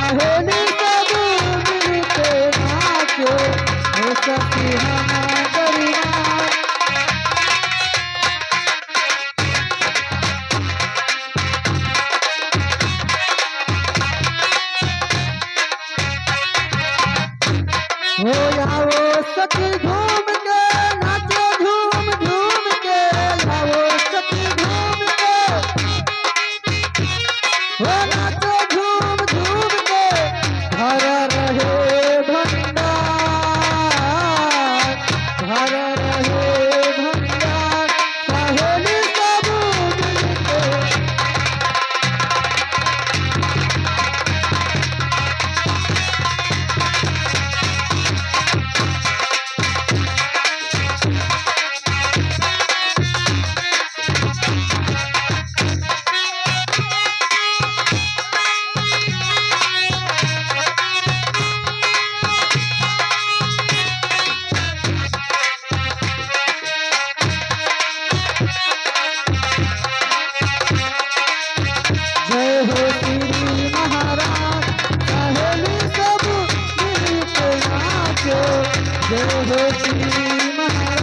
सहेली सब मिलके नाचो हो सखी हमारी नाच। हो जाओ सखी झूम के नाचो झूम झूम के जाओ सखी झूम के हो नाचो झूम झूम के घर रहे भंडार घर रहे भंडार सहेली सब मिलके। जय हो श्री महाराज सहेली सब मिलके नाचो जय हो श्री महाराज।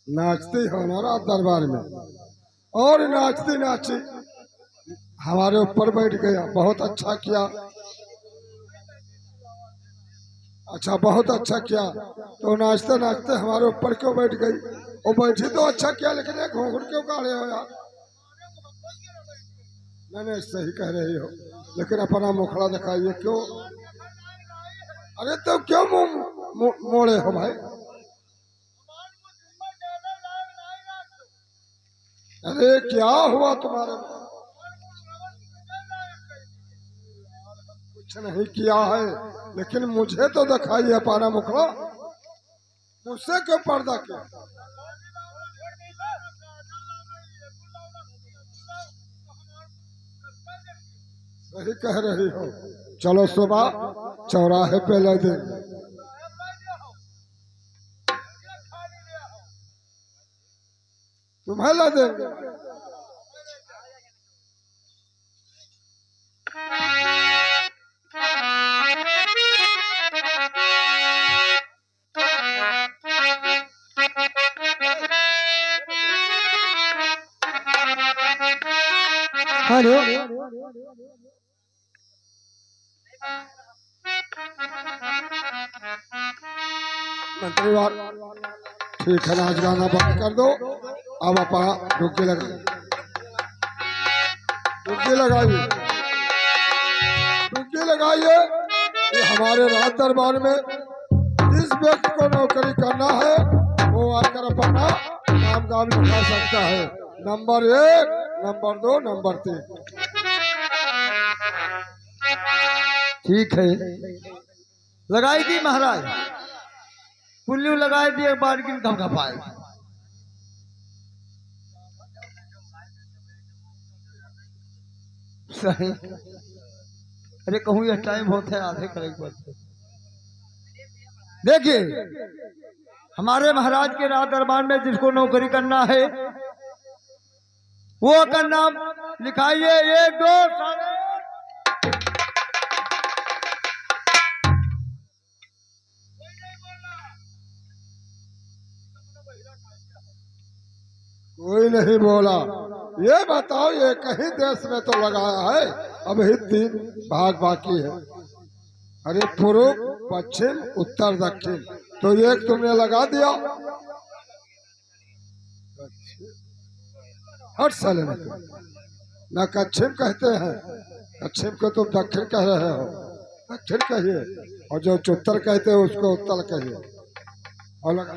नाचती हमारा दरबार में और नाचती नाचती हमारे ऊपर बैठ गया। बहुत अच्छा किया, अच्छा बहुत अच्छा किया। तो नाचते नाचते हमारे ऊपर क्यों बैठ गई? वो बैठी तो अच्छा किया, लेकिन एक घूंघट क्यों काढ़े हो यार? नहीं सही कह रही हो, लेकिन अपना मुखड़ा दिखाइए क्यों? अरे तो क्यों मोड़े हो भाई? अरे क्या हुआ तुम्हारे? कुछ नहीं किया है, लेकिन मुझे तो दिखाई है पाना मुखड़ा। मुझसे क्यों पर्दा किया? सही कह रही हो। चलो सुबह चौराहे पे ले देंगे। तुम्हें ला देंगे। हेलो मंत्रीवार ठीक है, नाच गाना बंद कर दो। अब अपना डुबकी लगाइए, डुबकी लगाइए, डुबकी लगाइए। ये हमारे राज दरबार में जिस व्यक्ति को नौकरी करना है वो आकर अपना नाम गाम लिखा सकता है। Number 1, number 2, number 3। ठीक है, लगाई दी महाराज, पुल्लू लगाई दी। एक बार गिन कम खपाए सही। अरे कहूँ यह टाइम होता है आधे करेक्ट बोलते। देखिए हमारे महाराज के राज दरबार में जिसको नौकरी करना है वो का नाम लिखाइए। 1 2 3। कोई नहीं बोला। ये बताओ, ये कहीं देश में तो लगाया है? अभी 3 भाग बाकी है। अरे पूर्व, पश्चिम, उत्तर, दक्षिण, तो एक तुमने लगा दिया। हट साले में तुम न पश्चिम कहते हैं, पश्चिम को तुम दक्षिण कह रहे हो। दक्षिण कहिए, और जो चुत्तर कहते हैं उसको उत्तर कहिए। और लगा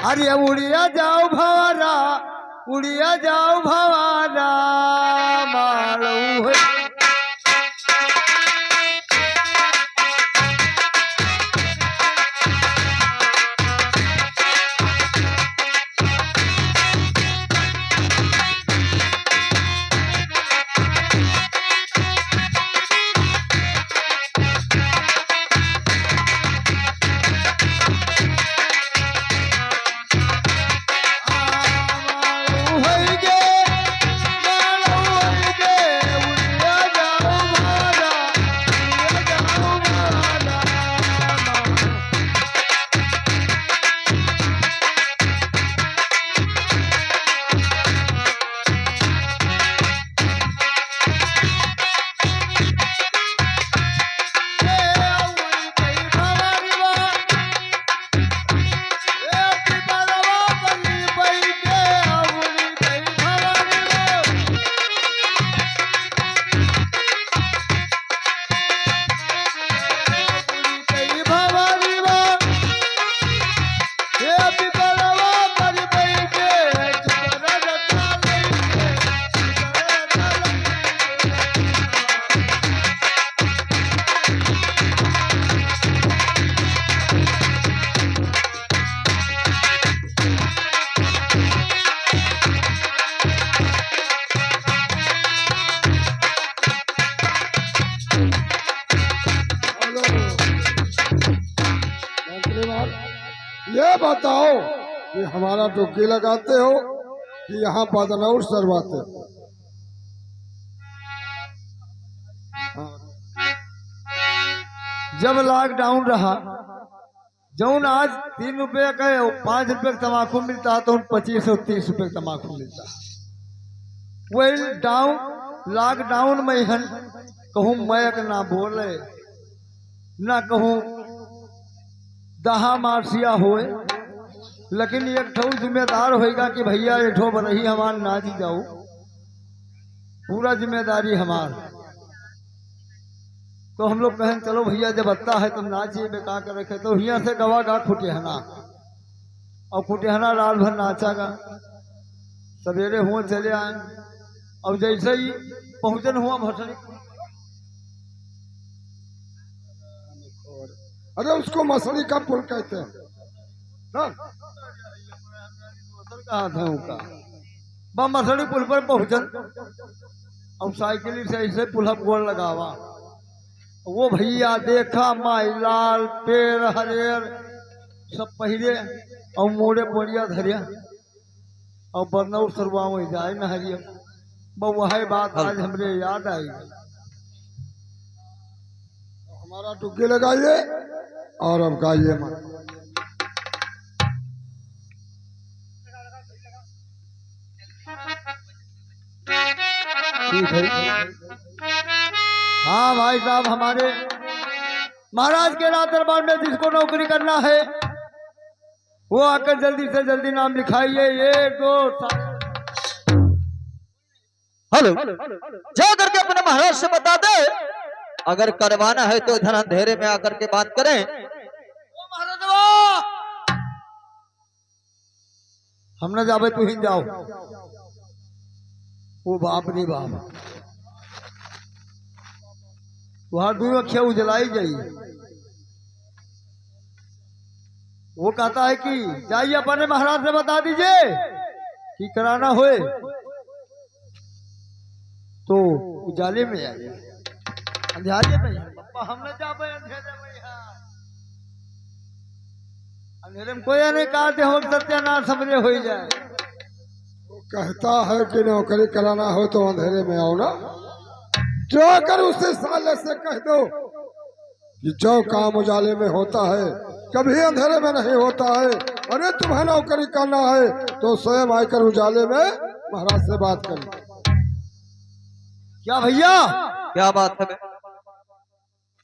अरे उड़िया जाओ भवारा, उड़िया जाओ भवारा मालू है। ये बताओ कि हमारा डुबकी लगाते हो कि यहाँ बदनौर सरवाते हो? जब लॉकडाउन रहा, जौन आज 3 रुपये का 5 रुपये का तम्बाकू मिलता है तो 25 और 30 रुपये का तम्बाकू मिलता है। वही लॉकडाउन में हन कहूँ मैक ना बोले ना कहूँ दहा मारसिया होए, लेकिन एक ठो जिम्मेदार होएगा कि भैया एक ठो बरही हमार ना जी जाओ, पूरा जिम्मेदारी हमार। तो हम लोग कहें चलो भैया जब अत्ता है तुम नाचिए बेका कर रखे, तो यहाँ से गवा गा खुटेहना, और खुटेहना रात भर नाचागा। सवेरे हुआ चले आए, अब जैसे ही पहुंचन हुआ भसड़ी, अरे उसको मसली का पुल कहते हैं ना? कहा था उनका बा मसड़ी पुल पर पहुंचन, अब साइकिल से ऐसे पुल गोल लगावा। वो भैया देखा माई लाल पेड़ हरेर सब पहले और मोड़े बोड़िया धरिया और बरनौर सरवा में जाए न हरिया। वही बात आज हमरे याद आई। हमारा डुबकी लगाइए और अब गाइए मत। ठीक है। हाँ भाई साहब, हमारे महाराज के राज दरबार में जिसको नौकरी करना है वो आकर जल्दी से जल्दी नाम लिखाइए। 1 2 हेलो, जा करके अपने महाराज से बता दे, अगर करवाना है तो इधर अंधेरे में आकर के बात करें। हम न जावे तू ही जाओ। वो बाप रे बाप, वहां 2 अखिया उजलाई गई। वो कहता है कि जाइए अपने महाराज से बता दीजिए कि कराना होए तो उजाले में आइए, अंधेरे में। हम न जावे अंधेरे में, अंधेरे में कोई नहीं कहते हो सत्यानाश समझे हो जाए। कहता है कि नौकरी कराना हो तो अंधेरे में आओ ना। जाकर उसे साले से कह दो कि जो काम उजाले में होता है कभी अंधेरे में नहीं होता है। अरे तुम्हें नौकरी करना है तो स्वयं आकर उजाले में महाराज से बात करें। क्या भैया, क्या बात है?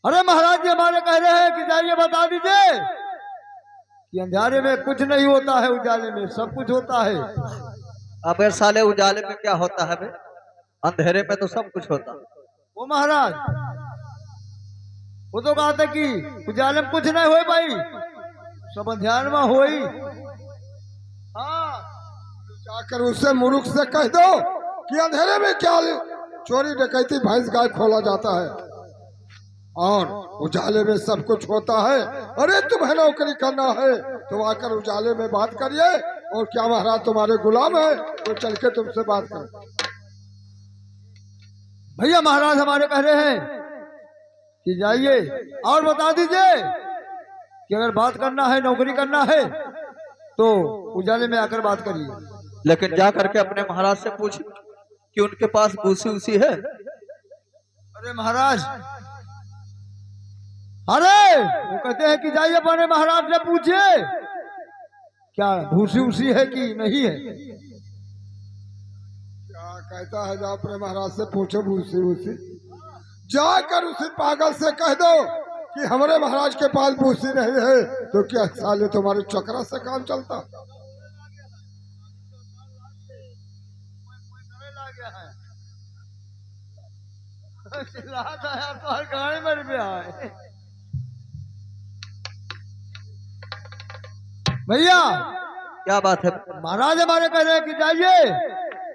अरे महाराज जी हमारे कह रहे हैं कि जाइए बता दीजिए कि अंधेरे में कुछ नहीं होता है, उजाले में सब कुछ होता है। अबे साले उजाले में क्या होता है बे? अंधेरे में तो सब कुछ होता। वो महाराज वो तो कहा था कि उजाले में कुछ नहीं हो भाई, सब ध्यान में हो ही। हाँ जाकर उससे मुरुख से कह दो कि अंधेरे में क्या चोरी डकैती भैंस गाय खोला जाता है और उजाले में सब कुछ होता है। अरे तुम्हें नौकरी करना है तो आकर उजाले में बात करिए, और क्या महाराज तुम्हारे गुलाम है तो चल के तुमसे बात कर। भैया महाराज हमारे कह रहे हैं कि जाइए और बता दीजिए कि अगर बात करना है, नौकरी करना है तो उजाले में आकर बात करिए। लेकिन जा करके अपने महाराज से पूछ कि उनके पास भूसी उसी है। अरे महाराज, अरे वो कहते हैं कि जाइए अपने महाराज से पूछिए क्या भूसी उसी है कि नहीं है। क्या कहता है, जाओ अपने महाराज से पूछो भूसी भूसी। जाकर उसी पागल से कह दो कि हमारे महाराज के पास भूसी नहीं है तो क्या साले तुम्हारे चक्रा से काम चलता। गाड़ी में भैया क्या बात है? महाराज हमारे कह रहे हैं कि जाइए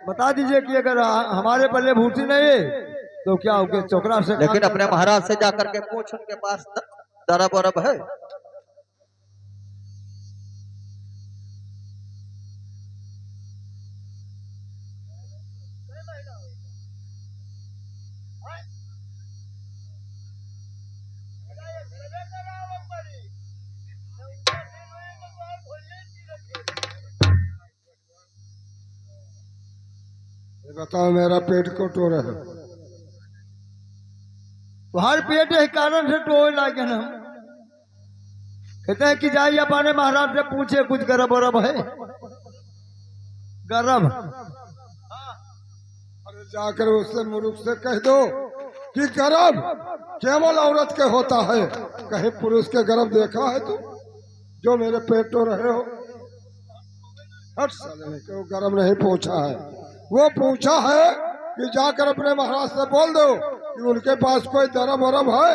बता दीजिए कि अगर हमारे पल्ले भूसी नहीं है तो क्या उनके चोकरा से। लेकिन अपने महाराज से जाकर के पूछ, उनके पास दरब वरब है। बताओ मेरा पेट को टोरा है। तुम्हारे पेट के कारण से टोए लागे ना। कहते हैं कि जाइए अपने महाराज से पूछे कुछ गरब वरब है। गरब अरे जाकर उससे मुरुख से कह दो कि गर्भ केवल औरत के होता है, कहीं पुरुष के गर्भ देखा है तुम जो मेरे पेट तो रहे हो। हट साले के वो गर्भ नहीं पूछा है, वो पूछा है कि जाकर अपने महाराज से बोल दो कि उनके पास कोई दरब वरब है।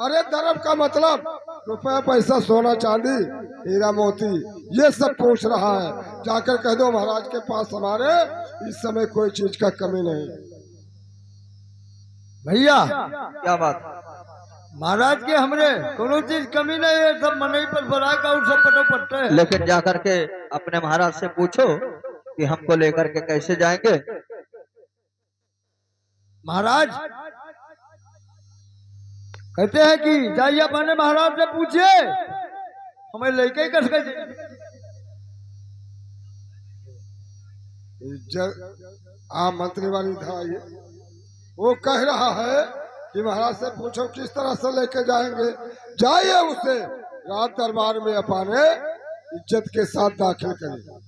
अरे दरब का मतलब रुपया पैसा सोना चांदी हीरा मोती ये सब पूछ रहा है। जाकर कह दो महाराज के पास हमारे इस समय कोई चीज का कमी नहीं। भैया क्या बात? महाराज के हमरे कोनो चीज कमी नहीं है, सब मनई पर बड़ा का और सब पटो पट्टे है। लेकिन जाकर के अपने महाराज से पूछो कि हमको लेकर के कैसे जाएंगे। महाराज कहते हैं कि जाइए अपने महाराज से पूछिए हमें लेके ही कस मंत्री वाली इधर आइए। वो कह रहा है कि महाराज से पूछो किस तरह से लेके जाएंगे। जाइए उसे रात दरबार में अपने इज्जत के साथ दाखिल करिए।